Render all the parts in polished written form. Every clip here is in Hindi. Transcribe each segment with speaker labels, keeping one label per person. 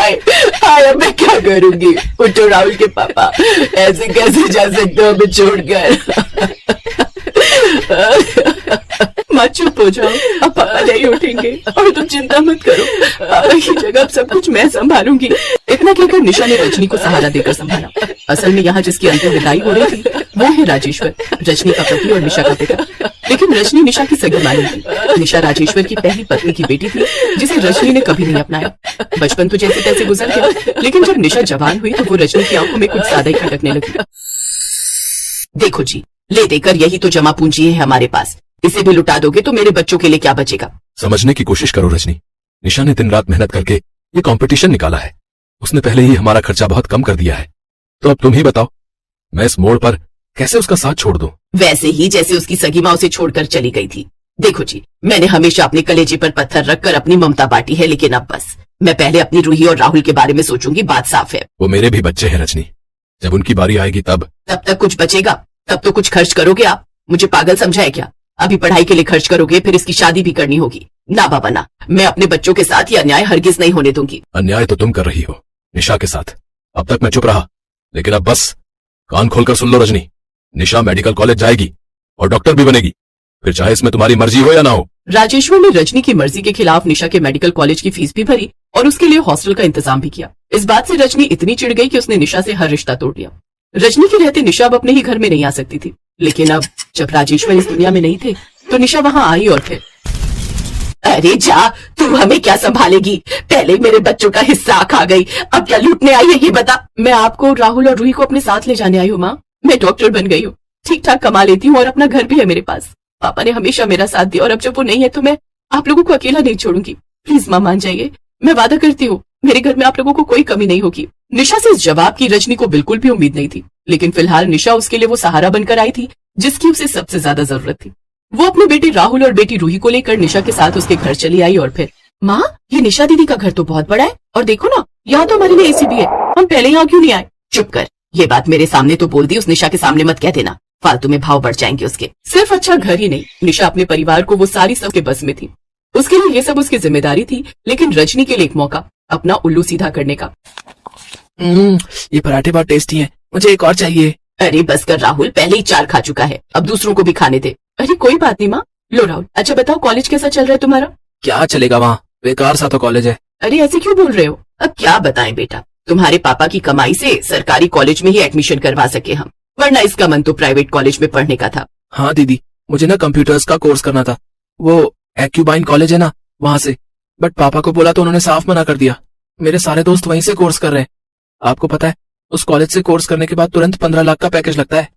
Speaker 1: हाय हाय, अब मैं क्या करूंगी। उठो राहुल के पापा, ऐसे कैसे जा सकते हो हमें छोड़कर। माँ चुप हो जाओ, अब पापा नहीं उठेंगे और तुम चिंता मत करो, पापा की जगह अब सब कुछ मैं संभालूंगी। इतना कहकर निशा ने रजनी को सहारा देकर संभाला। असल में यहाँ जिसकी अंतिम विदाई हो रही थी वो है राजेश्वर, रजनी का पति और निशा का पिता। लेकिन रजनी निशा की सगी मानी थी। निशा राजेश्वर की पहली पत्नी की बेटी थी जिसे रजनी ने कभी नहीं अपनाया। बचपन तो जैसे तैसे गुजर गया, लेकिन जब निशा जवान हुई तो वो रजनी की आंखों में कुछ ज्यादा ही खटकने लगी। देखो जी, ले देकर यही तो जमा पूंजी है हमारे पास, इसे भी लुटा दोगे तो मेरे बच्चों के लिए क्या बचेगा।
Speaker 2: समझने की कोशिश करो रजनी, निशा ने दिन रात मेहनत करके ये कंपटीशन निकाला है। उसने पहले ही हमारा खर्चा बहुत कम कर दिया है, तो अब तुम ही बताओ मैं इस मोड़ पर कैसे उसका साथ छोड़ दूं।
Speaker 1: वैसे ही जैसे उसकी सगी माँ उसे छोड़कर चली गई थी। देखो जी, मैंने हमेशा अपने कलेजे पर पत्थर रखकर अपनी ममता बांटी है, लेकिन अब बस, मैं पहले अपनी रूही और राहुल के बारे में सोचूंगी, बात साफ है।
Speaker 2: वो मेरे भी बच्चे हैं रजनी, जब उनकी बारी आएगी तब
Speaker 1: तक कुछ बचेगा, तब तो कुछ खर्च करोगे आप। मुझे पागल समझा है क्या? अभी पढ़ाई के लिए खर्च करोगे, फिर इसकी शादी भी करनी होगी। ना बाबा ना, मैं अपने बच्चों के साथ ये अन्याय हरगिज नहीं होने दूंगी।
Speaker 2: अन्याय तो तुम कर रही हो निशा के साथ। अब तक मैं चुप रहा, लेकिन अब बस कान खोलकर सुन लो रजनी, निशा मेडिकल कॉलेज जाएगी और डॉक्टर भी बनेगी, फिर चाहे इसमें तुम्हारी मर्जी हो या ना हो।
Speaker 1: राजेश्वर ने रजनी की मर्जी के खिलाफ निशा के मेडिकल कॉलेज की फीस भी भरी और उसके लिए हॉस्टल का इंतजाम भी किया। इस बात से रजनी इतनी चिढ़ गई कि उसने निशा से हर रिश्ता तोड़ दिया। रजनी के रहते निशा अब अपने ही घर में नहीं आ सकती थी, लेकिन अब जब राजेश्वर इस दुनिया में नहीं थे तो निशा वहाँ आई और फिर, अरे जा, तू हमें क्या संभालेगी? पहले ही मेरे बच्चों का हिस्सा खा गई, अब क्या लूटने आई है ये बता। मैं आपको, राहुल और रूही को अपने साथ ले जाने आई हूँ माँ। मैं डॉक्टर बन गई हूँ, ठीक ठाक कमा लेती हूँ और अपना घर भी है मेरे पास। पापा ने हमेशा मेरा साथ दिया और अब जब वो नहीं है तो मैं आप लोगों को अकेला नहीं छोड़ूंगी। प्लीज माँ मान जाइए, मैं वादा करती हूँ मेरे घर में आप लोगों को कोई कमी नहीं होगी। निशा से इस जवाब की रजनी को बिल्कुल भी उम्मीद नहीं थी, लेकिन फिलहाल निशा उसके लिए वो सहारा बनकर आई थी जिसकी उसे सबसे ज्यादा जरूरत थी। वो अपने बेटे राहुल और बेटी रूही को लेकर निशा के साथ उसके घर चली आई और फिर, माँ ये निशा दीदी का घर तो बहुत बड़ा है और देखो ना, यहाँ तो हमारे लिए एसी भी है, हम पहले यहाँ क्यों नहीं आए? चुप कर, ये बात मेरे सामने तो बोल दी, उस निशा के सामने मत कह देना, फालतू में भाव बढ़ जाएंगे उसके। सिर्फ अच्छा घर ही नहीं, निशा अपने परिवार को वो सारी सबके बस में थी। उसके लिए ये सब उसकी जिम्मेदारी थी, लेकिन रजनी के लिए एक मौका अपना उल्लू सीधा करने का।
Speaker 3: ये पराठे बहुत टेस्टी हैं, मुझे एक और चाहिए।
Speaker 1: अरे बस कर राहुल, पहले ही 4 खा चुका है, अब दूसरों को भी खाने दे। अरे कोई बात नहीं माँ। लो राहुल, अच्छा बताओ कॉलेज कैसा चल रहा है तुम्हारा?
Speaker 3: क्या चलेगा वहाँ, बेकार सा तो कॉलेज है।
Speaker 1: अरे ऐसे क्यों बोल रहे हो? अब क्या बताएं बेटा, तुम्हारे पापा की कमाई से सरकारी कॉलेज में ही एडमिशन करवा सके हम, वरना इसका मन तो प्राइवेट कॉलेज में पढ़ने का था।
Speaker 3: हाँ दीदी, मुझे ना कंप्यूटर्स का कोर्स करना था, वो एक्यूबाइन कॉलेज है ना वहाँ से, बट पापा को बोला तो उन्होंने साफ मना कर दिया। मेरे सारे दोस्त वहीं से कोर्स कर रहे हैं। आपको पता है उस कॉलेज से कोर्स करने के बाद तुरंत 15 लाख का पैकेज लगता है।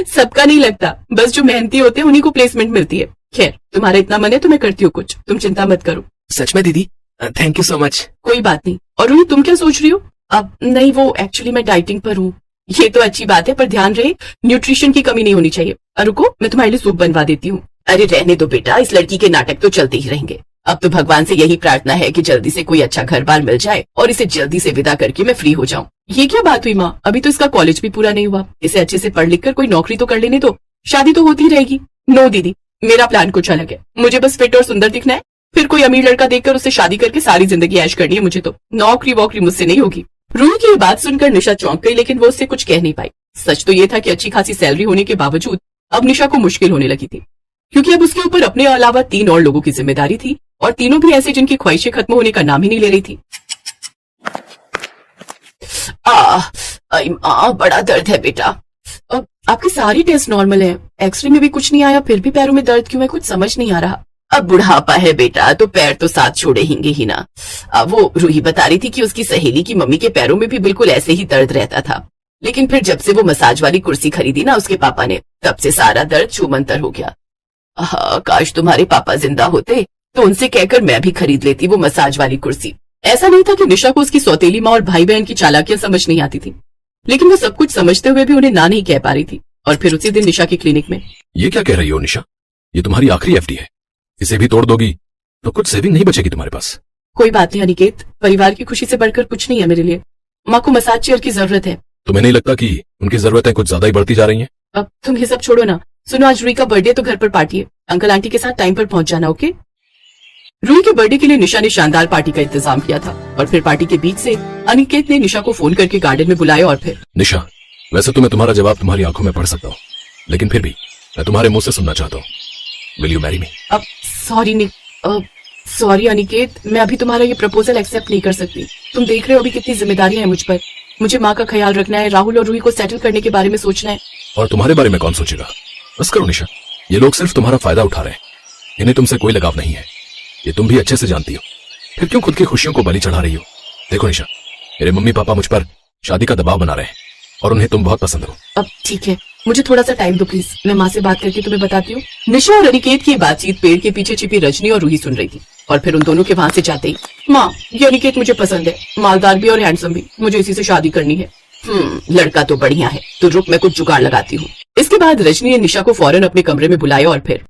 Speaker 1: सबका नहीं लगता, बस जो मेहनती होते हैं उन्हीं को प्लेसमेंट मिलती है। खैर तुम्हारा इतना मन है तो मैं करती हूँ कुछ, तुम चिंता मत करो।
Speaker 3: सच में दीदी, थैंक यू सो मच।
Speaker 1: कोई बात नहीं। और रूही तुम क्या सोच रही हो? अब नहीं, वो एक्चुअली मैं डाइटिंग पर हूँ। ये तो अच्छी बात है, पर ध्यान रहे न्यूट्रिशन की कमी नहीं होनी चाहिए। रुको, मैं तुम्हारे लिए सूप बनवा देती हूँ। अरे रहने दो बेटा, इस लड़की के नाटक तो चलते ही रहेंगे। अब तो भगवान से यही प्रार्थना है कि जल्दी से कोई अच्छा घर बार मिल जाए और इसे जल्दी से विदा करके मैं फ्री हो जाऊं। ये क्या बात हुई माँ, अभी तो इसका कॉलेज भी पूरा नहीं हुआ, इसे अच्छे से पढ़ लिख कर कोई नौकरी तो कर लेने दो, शादी तो होती रहेगी। नो दीदी, मेरा प्लान कुछ अलग है। मुझे बस फिट और सुंदर दिखना है, फिर कोई अमीर लड़का देखकर उससे शादी करके सारी जिंदगी ऐश करनी है मुझे। तो नौकरी वोकरी मुझसे नहीं होगी। रूही की ये बात सुनकर निशा चौंक गई, लेकिन वो उससे कुछ कह नहीं पाई। सच तो ये था कि अच्छी खासी सैलरी होने के बावजूद अब निशा को मुश्किल होने लगी थी, क्योंकि अब उसके ऊपर अपने अलावा 3 और लोगों की जिम्मेदारी थी, और तीनों भी ऐसे जिनकी ख्वाहिशें खत्म होने का नाम ही नहीं ले रही थी। बड़ा दर्द है बेटा। अब आपके सारी टेस्ट नॉर्मल है, एक्सरे में भी कुछ नहीं आया, फिर भी पैरों में दर्द क्यों है, कुछ समझ नहीं आ रहा। अब बुढ़ापा है बेटा, तो पैर तो साथ छोड़ेंगे ही ना। वो रूही बता रही थी कि उसकी सहेली की मम्मी के पैरों में भी बिल्कुल ऐसे ही दर्द रहता था, लेकिन फिर जब से वो मसाज वाली कुर्सी खरीदी ना उसके पापा ने, तब से सारा दर्द छूमंतर हो गया। काश तुम्हारे पापा जिंदा होते तो उनसे कहकर मैं भी खरीद लेती वो मसाज वाली कुर्सी। ऐसा नहीं था कि निशा को उसकी सौतेली माँ और भाई बहन की चालाकियां समझ नहीं आती थी, लेकिन वो सब कुछ समझते हुए भी उन्हें ना नहीं कह पा रही थी। और फिर उसी दिन निशा की क्लिनिक में,
Speaker 2: ये क्या कह रही हो निशा, ये तुम्हारी आखिरी एफडी है, इसे भी तोड़ दोगी तो कुछ सेविंग नहीं बचेगी तुम्हारे पास।
Speaker 1: कोई बात नहीं अनिकेत, परिवार की खुशी से बढ़कर कुछ नहीं है मेरे लिए। माँ को मसाज चेयर की जरूरत है।
Speaker 2: तुम्हें नहीं लगता कि उनकी जरूरतें कुछ ज्यादा ही बढ़ती जा रही हैं?
Speaker 1: अब तुम ये सब छोड़ो ना, सुनो आज रूही का बर्थडे तो घर पर पार्टी है, अंकल आंटी के साथ टाइम पर पहुंच जाना। ओके रूही के बर्थडे के लिए निशा ने शानदार पार्टी का इंतजाम किया था और फिर पार्टी के बीच से अनिकेत ने निशा को फोन करके गार्डन में बुलाया और फिर
Speaker 2: निशा, वैसे तो मैं तुम्हारा जवाब तुम्हारी आंखों में पढ़ सकता हूँ, लेकिन फिर भी मैं तुम्हारे मुंह से सुनना चाहता हूँ। विल यू मैरी मी?
Speaker 1: अब सॉरी अनिकेत, मैं अभी तुम्हारा ये प्रपोजल एक्सेप्ट नहीं कर सकती। तुम देख रहे हो अभी कितनी जिम्मेदारियां हैं मुझ पर। मुझे माँ का ख्याल रखना है, राहुल और रूही को सेटल करने के बारे में सोचना है।
Speaker 2: और तुम्हारे बारे में कौन सोचेगा? बस करो निशा, ये लोग सिर्फ तुम्हारा फायदा उठा रहे हैं, इन्हें तुमसे कोई लगाव नहीं है, ये तुम भी अच्छे से जानती हो। फिर क्यों खुद की खुशियों को बलि चढ़ा रही हो? देखो निशा, मेरे मम्मी पापा मुझ पर शादी का दबाव बना रहे हैं और उन्हें तुम बहुत पसंद हो।
Speaker 1: अब ठीक है, मुझे थोड़ा सा टाइम दो प्लीज, मैं माँ से बात करके तुम्हें बताती हूँ। निशा और अनिकेत की बातचीत पेड़ के पीछे छिपी रजनी और रूही सुन रही थी और फिर उन दोनों के वहां से जाते ही, माँ ये अनिकेत मुझे पसंद है, मालदार भी और हैंडसम भी, मुझे इसी से शादी करनी है। लड़का तो बढ़िया है, तो रुक मैं कुछ जुगाड़ लगाती हूँ। इसके बाद रजनी ने निशा को फौरन अपने कमरे में बुलाया और फिर,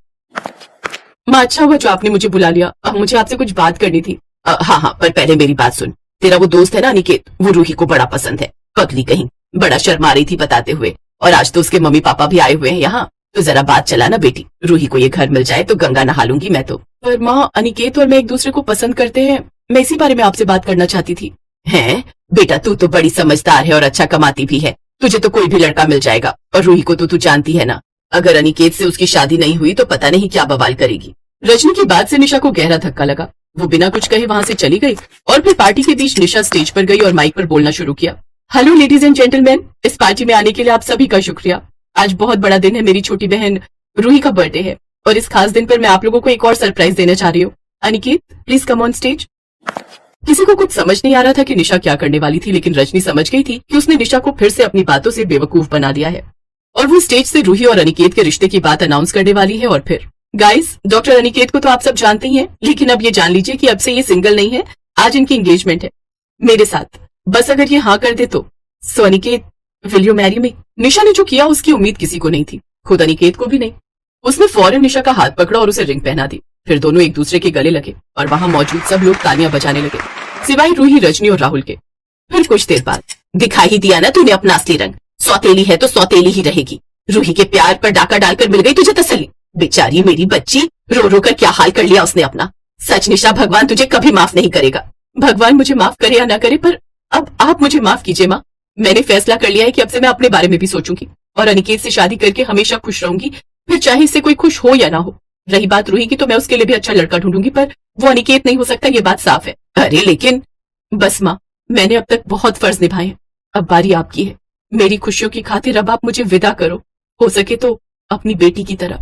Speaker 1: माँ अच्छा हुआ जो आपने मुझे बुला लिया, अब मुझे आपसे कुछ बात करनी थी। हाँ, पर पहले मेरी बात सुन। तेरा वो दोस्त है ना अनिकेत, वो रूही को बड़ा पसंद है, पगली कहीं, बड़ा शर्मा रही थी बताते हुए, और आज तो उसके मम्मी पापा भी आए हुए हैं यहाँ, तो जरा बात चला ना बेटी, रूही को ये घर मिल जाए तो गंगा नहा लूंगी मैं तो। पर माँ अनिकेत और मैं एक दूसरे को पसंद करते हैं, मैं इसी बारे में आपसे बात करना चाहती थी। हैं बेटा, तू तो बड़ी समझदार है और अच्छा कमाती भी है, तुझे तो कोई भी लड़का मिल जाएगा, और रूही को तो तू जानती है ना, अगर अनिकेत से उसकी शादी नहीं हुई तो पता नहीं क्या बवाल करेगी। रजनी की बात से निशा को गहरा धक्का लगा, वो बिना कुछ कहे वहां से चली गई और फिर पार्टी के बीच निशा स्टेज पर गई और माइक पर बोलना शुरू किया। हेलो लेडीज एंड जेंटलमैन, इस पार्टी में आने के लिए आप सभी का शुक्रिया। आज बहुत बड़ा दिन है, मेरी छोटी बहन रूही का बर्थडे है और इस खास दिन पर मैं आप लोगों को एक और सरप्राइज देना चाह रही हूँ। Aniket please come on stage. किसी को कुछ समझ नहीं आ रहा था कि निशा क्या करने वाली थी, लेकिन रजनी समझ गई थी कि उसने निशा को फिर से अपनी बातों से बेवकूफ बना दिया है और वो स्टेज से रूही और अनिकेत के रिश्ते की बात अनाउंस करने वाली है। और फिर गाइस, डॉक्टर अनिकेत को तो आप सब जानते ही हैं, लेकिन अब ये जान लीजिए कि अब से ये सिंगल नहीं है, आज इनकी एंगेजमेंट है मेरे साथ। बस अगर ये हाँ कर दे तो। So Aniket, will you marry me? Nisha ने जो किया उसकी उम्मीद किसी को नहीं थी, खुद अनिकेत को भी नहीं। उसने फौरन निशा का हाथ पकड़ा और उसे रिंग पहना दी। फिर दोनों एक दूसरे के गले लगे और वहां मौजूद सब लोग तालियां बजाने लगे, सिवाय रूही, रजनी और राहुल के। फिर कुछ देर बाद, दिखा ही दिया ना तूने अपना असली रंग, सौतेली है तो सौतेली ही रहेगी। रूही के प्यार पर डाका डालकर मिल गई तुझे तसल्ली। बेचारी मेरी बच्ची, रो रो कर क्या हाल कर लिया उसने अपना। सच निशा, भगवान तुझे कभी माफ नहीं करेगा। भगवान मुझे माफ करे या ना करे, पर अब आप मुझे माफ कीजिए माँ। मैंने फैसला कर लिया है कि अब से मैं अपने बारे में भी सोचूंगी और अनिकेत से शादी करके हमेशा खुश रहूंगी, फिर चाहे इससे कोई खुश हो या ना हो। रही बात रूही की, तो मैं उसके लिए भी अच्छा लड़का ढूंढूंगी, पर वो अनिकेत नहीं हो सकता, ये बात साफ है। अरे लेकिन बस माँ, मैंने अब तक बहुत फर्ज निभाए हैं, अब बारी आपकी है। मेरी खुशियों की खातिर अब आप मुझे विदा करो, हो सके तो अपनी बेटी की तरह।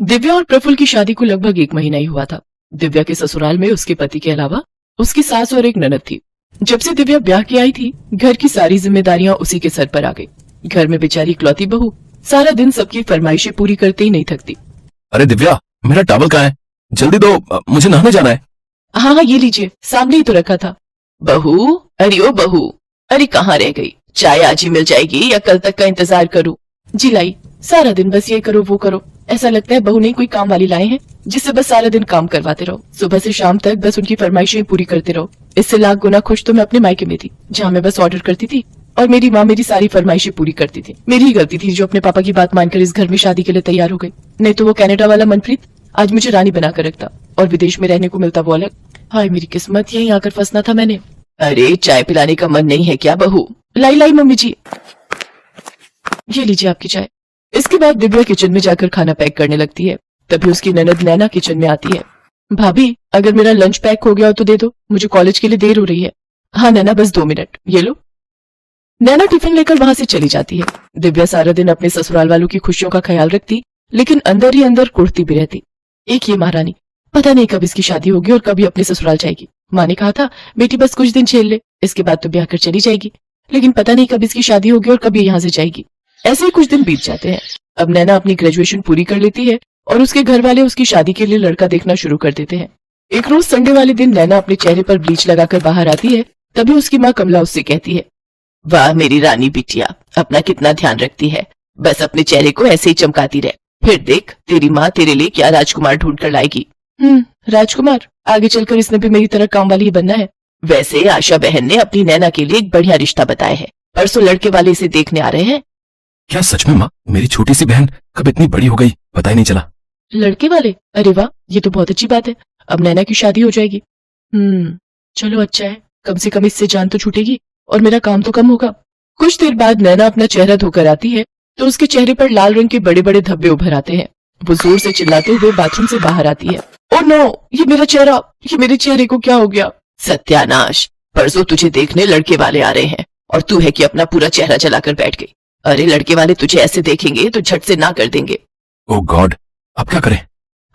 Speaker 1: दिव्या और प्रफुल्ल की शादी को लगभग 1 महीना ही हुआ था। दिव्या के ससुराल में उसके पति के अलावा उसकी सास और एक ननद थी। जब से दिव्या ब्याह की आई थी, घर की सारी जिम्मेदारियां उसी के सर पर आ गई। घर में बेचारी इकलौती बहू सारा दिन सबकी फरमाइशें पूरी करते ही नहीं थकती।
Speaker 2: अरे दिव्या, मेरा टॉवल कहाँ है? जल्दी दो, मुझे नहाने जाना है।
Speaker 1: हाँ, ये लीजिए, सामने ही तो रखा था। बहू, अरे ओ बहू, अरे कहाँ रह गई? चाय आज ही मिल जाएगी या कल तक का इंतजार करूं? जी लाई, सारा दिन बस ये करो वो करो, ऐसा लगता है बहू ने कोई काम वाली लाए हैं जिससे बस सारा दिन काम करवाते रहो, सुबह से शाम तक बस उनकी फरमाइशें पूरी करते रहो। इससे लाख गुना खुश तो मैं अपने मायके में थी, जहाँ मैं बस ऑर्डर करती थी और मेरी माँ मेरी सारी फरमाइशें पूरी करती थी। मेरी ही गलती थी जो अपने पापा की बात मानकर इस घर में शादी के लिए तैयार हो गई, नहीं तो वो कनाडा वाला मनप्रीत आज मुझे रानी बनाकर रखता और विदेश में रहने को मिलता वो अलग। हाय मेरी किस्मत, यहीं आकर फंसना था मैंने। अरे चाय पिलाने का मन नहीं है क्या बहू? लाई लाई मम्मी जी, ये लीजिए आपकी चाय। इसके बाद दिव्या किचन में जाकर खाना पैक करने लगती है। तभी उसकी ननद नैना किचन में आती है। भाभी, अगर मेरा लंच पैक हो गया हो तो दे दो, मुझे कॉलेज के लिए देर हो रही है। हाँ नैना, बस 2 मिनट, ये लो। नैना टिफिन लेकर वहां से चली जाती है। दिव्या सारा दिन अपने ससुराल वालों की खुशियों का ख्याल रखती, लेकिन अंदर ही अंदर कुढ़ती भी रहती। एक ये महारानी, पता नहीं कब इसकी शादी होगी और कभी अपने ससुराल जाएगी। माँ ने कहा था बेटी बस कुछ दिन झेल ले, इसके बाद तो ब्याह कर चली जाएगी, लेकिन पता नहीं कब इसकी शादी होगी और कब ये यहाँ से जाएगी। ऐसे ही कुछ दिन बीत जाते हैं। अब नैना अपनी ग्रेजुएशन पूरी कर लेती है और उसके घर वाले उसकी शादी के लिए लड़का देखना शुरू कर देते हैं। एक रोज संडे वाले दिन नैना अपने चेहरे पर ब्लीच लगाकर बाहर आती है। तभी उसकी माँ कमला उससे कहती है, वाह मेरी रानी बिटिया, अपना कितना ध्यान रखती है, बस अपने चेहरे को ऐसे ही चमकाती रहे, फिर देख तेरी माँ तेरे लिए क्या राजकुमार ढूंढ कर लाएगी। राजकुमार? आगे चलकर इसने भी मेरी तरह काम वाली ही बनना है। वैसे आशा बहन ने अपनी नैना के लिए एक बढ़िया रिश्ता बताया है, परसों लड़के वाले इसे देखने आ रहे हैं।
Speaker 2: क्या सच में माँ? मेरी छोटी सी बहन कब इतनी बड़ी हो गई, पता ही नहीं चला।
Speaker 1: लड़के वाले? अरे वाह, ये तो बहुत अच्छी बात है। अब नैना की शादी हो जाएगी। चलो अच्छा है, कम से कम इससे जान तो छूटेगी और मेरा काम तो कम होगा। कुछ देर बाद नैना अपना चेहरा धोकर आती है तो उसके चेहरे पर लाल रंग के बड़े बड़े धब्बे उभर आते हैं। वो जोर से चिल्लाते हुए बाथरूम से बाहर आती है। ओह नो, ये मेरा चेहरा, ये मेरे चेहरे को क्या हो गया? सत्यानाश, परसों तुझे देखने लड़के वाले आ रहे हैं और तू है कि अपना पूरा चेहरा जलाकर बैठ गई। अरे लड़के वाले तुझे ऐसे देखेंगे तो झट से ना कर देंगे।
Speaker 2: ओह गॉड, अब क्या करें?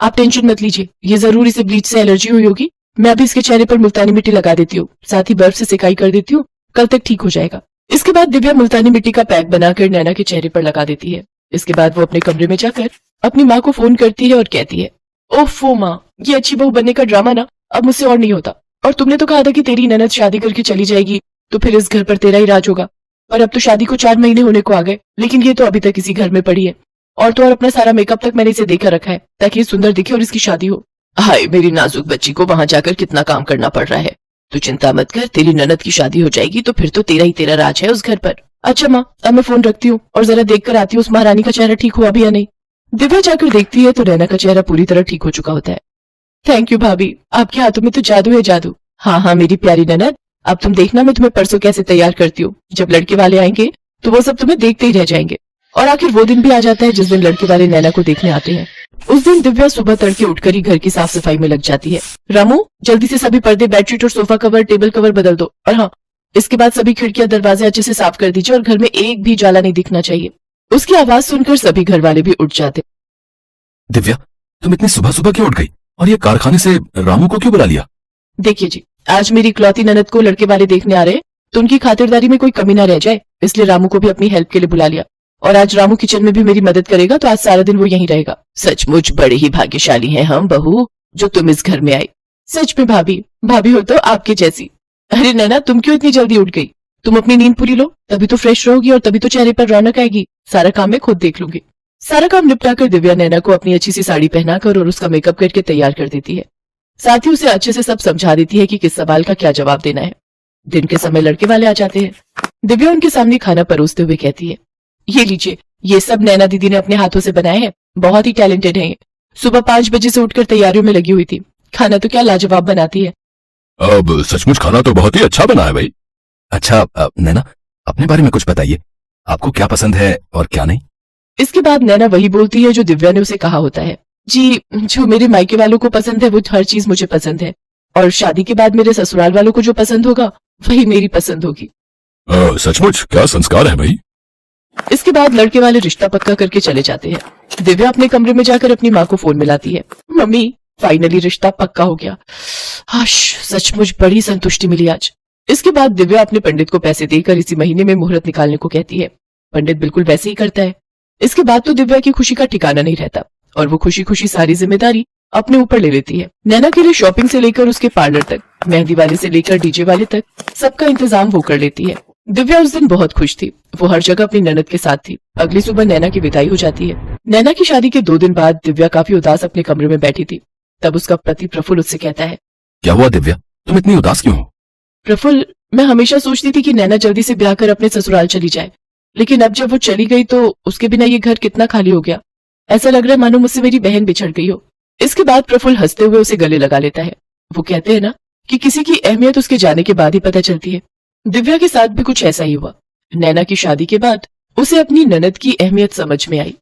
Speaker 1: आप टेंशन मत लीजिए, ये जरूर इसे ब्लीच से एलर्जी हुई होगी। मैं अभी इसके चेहरे पर मुल्तानी मिट्टी लगा देती हूँ, साथ ही बर्फ से सिकाई कर देती हूँ, कल तक ठीक हो जाएगा। इसके बाद दिव्या मुल्तानी मिट्टी का पैक बनाकर नैना के चेहरे पर लगा देती है। इसके बाद वो अपने कमरे में जाकर अपनी माँ को फोन करती है और कहती है, ओफो माँ, ये अच्छी बहू बनने का ड्रामा ना अब मुझसे और नहीं होता। और तुमने तो कहा था कि तेरी ननद शादी करके चली जाएगी तो फिर इस घर पर तेरा ही राज होगा, और अब तो शादी को 4 महीने होने को आ गए, लेकिन ये तो अभी तक इसी घर में पड़ी है। और तो और अपना सारा मेकअप तक मैंने इसे देखा रखा है ताकि ये सुंदर दिखे और इसकी शादी हो। हाय, मेरी नाजुक बच्ची को वहां जाकर कितना काम करना पड़ रहा है। तू चिंता मत कर, तेरी ननद की शादी हो जाएगी तो फिर तो तेरा ही तेरा राज है उस घर पर। अच्छा माँ, अब मैं फोन रखती हूँ और जरा देख कर आती हूँ उस महारानी का चेहरा ठीक हुआ भी या नहीं। दिव्या जाकर देखती है तो नैना का चेहरा पूरी तरह ठीक हो चुका होता है। थैंक यू भाभी, आपके हाथों में तो जादू है जादू। हाँ मेरी प्यारी ननद, अब तुम देखना मैं तुम्हें परसों कैसे तैयार करती हूँ। जब लड़के वाले आएंगे तो वो सब तुम्हें देखते ही रह जाएंगे। और आखिर वो दिन भी आ जाता है जिस दिन लड़के वाले नैना को देखने आते हैं। उस दिन दिव्या सुबह तड़के उठकर ही घर की साफ सफाई में लग जाती है। रामू, जल्दी से सभी पर्दे, बेडशीट और सोफा कवर, टेबल कवर बदल दो। और हाँ, इसके बाद सभी खिड़कियां दरवाजे अच्छे से साफ कर दीजिए और घर में एक भी जाला नहीं दिखना चाहिए। उसकी आवाज सुनकर सभी घर वाले भी उठ जाते।
Speaker 2: दिव्या, तुम इतनी सुबह सुबह क्यों उठ गई और ये कारखाने से रामू को क्यों बुला लिया?
Speaker 1: देखिए जी, आज मेरी इकलौती ननद को लड़के वाले देखने आ रहे हैं तो उनकी खातिरदारी में कोई कमी ना रह जाए, इसलिए रामू को भी अपनी हेल्प के लिए बुला लिया। और आज रामू किचन में भी मेरी मदद करेगा तो आज सारा दिन वो यहीं रहेगा। सचमुच बड़े ही भाग्यशाली हैं हम बहू, जो तुम इस घर में आई। सच में भाभी, भाभी हो तो आपके जैसी। अरे नैना, तुम क्यों इतनी जल्दी उठ गई? तुम अपनी नींद पूरी लो, तभी तो फ्रेश रहोगी और तभी तो चेहरे पर रौनक आएगी। सारा काम मैं खुद देख लूंगी। सारा काम निपटाकर दिव्या नैना को अपनी अच्छी सी साड़ी पहनाकर और उसका मेकअप करके तैयार कर देती है। साथ ही उसे अच्छे से सब समझा देती है कि किस सवाल का क्या जवाब देना है। दिन के समय लड़के वाले आ जाते हैं। दिव्या उनके सामने खाना परोसते हुए कहती है, ये लीजिए, ये सब नैना दीदी ने अपने हाथों से बनाए हैं, बहुत ही टैलेंटेड है ये। सुबह 5 बजे से उठकर तैयारियों में लगी हुई थी। खाना तो क्या लाजवाब बनाती है।
Speaker 2: अब सचमुच खाना तो बहुत ही अच्छा बना है भाई। अच्छा नैना, अपने बारे में कुछ बताइए, आपको क्या पसंद है और क्या नहीं?
Speaker 1: इसके बाद नैना वही बोलती है जो दिव्या ने उसे कहा होता है। जी, जो मेरे मायके वालों को पसंद है वो हर चीज मुझे पसंद है, और शादी के बाद मेरे ससुराल वालों को जो पसंद होगा वही मेरी पसंद होगी।
Speaker 2: सचमुच क्या संस्कार है भाई।
Speaker 1: इसके बाद लड़के वाले रिश्ता पक्का करके चले जाते हैं। दिव्या अपने कमरे में जाकर अपनी माँ को फोन मिलाती है। मम्मी, फाइनली रिश्ता पक्का हो गया। हाश, सचमुच बड़ी संतुष्टि मिली आज। इसके बाद दिव्या अपने पंडित को पैसे देकर इसी महीने में मुहूर्त निकालने को कहती है। पंडित बिल्कुल वैसे ही करता है। इसके बाद तो दिव्या की खुशी का ठिकाना नहीं रहता और वो खुशी खुशी सारी जिम्मेदारी अपने ऊपर ले लेती है। नैना के लिए शॉपिंग से लेकर उसके पार्लर तक, मेहंदी वाले से लेकर डीजे वाले तक, सबका इंतजाम वो कर लेती है। दिव्या उस दिन बहुत खुश थी। वो हर जगह अपनी ननद के साथ थी। अगली सुबह नैना की विदाई हो जाती है। नैना की शादी के 2 दिन बाद दिव्या काफी उदास अपने कमरे में बैठी थी। तब उसका पति प्रफुल्ल उससे कहता है,
Speaker 2: क्या हुआ दिव्या, तुम इतनी उदास क्यों हो?
Speaker 1: प्रफुल्ल, मैं हमेशा सोचती थी कि नैना जल्दी से ब्याह कर अपने ससुराल चली जाए, लेकिन अब जब वो चली गई तो उसके बिना ये घर कितना खाली हो गया। ऐसा लग रहा है मानो मुझसे मेरी बहन बिछड़ गई हो। इसके बाद प्रफुल्ल हंसते हुए उसे गले लगा लेता है। वो कहते हैं ना कि किसी की अहमियत उसके जाने के बाद ही पता चलती है। दिव्या के साथ भी कुछ ऐसा ही हुआ। नैना की शादी के बाद उसे अपनी ननद की अहमियत समझ में आई।